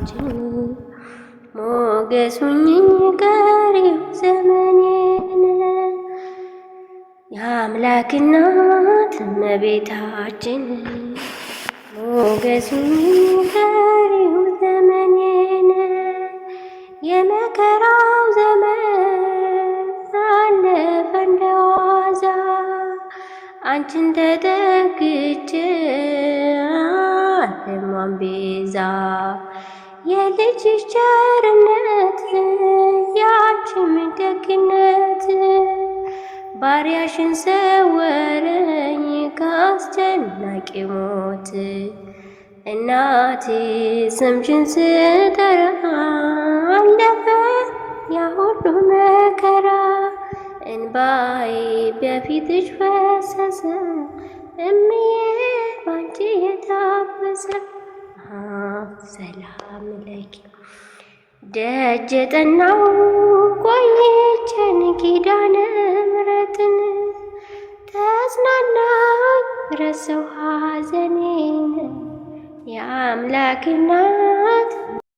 ቤታችን ሞገስ ሁኚኝ ቀሪው ዘመኔን የአምላክ እናት እመቤታችን ሞገስ ሁኚኝ ቀሪው ዘመኔን የመከራው ዘመን አለፈ እንደዋዛ አንቺን ተጠግቼ ዓለሟን ቤዛ የልጅሽ ቸርነት ያንቺም ደግነት ባሪያሽን ሰወረኝ ከአስጨናቂ ሞት እናቴ ስምሽን ስጠራ አለፈ ያ ሁሉ መከራ እንባዬ በፊትሽ ፈሰሰ እምዬ ባንቺ የታበሰ ሰላም ለኪ ደጅ ጠናው ቆይቼን ኪዳነ ምሕረትን ተጽናናኝ ረሳሁ ሐዘኔን የአምላክ እናት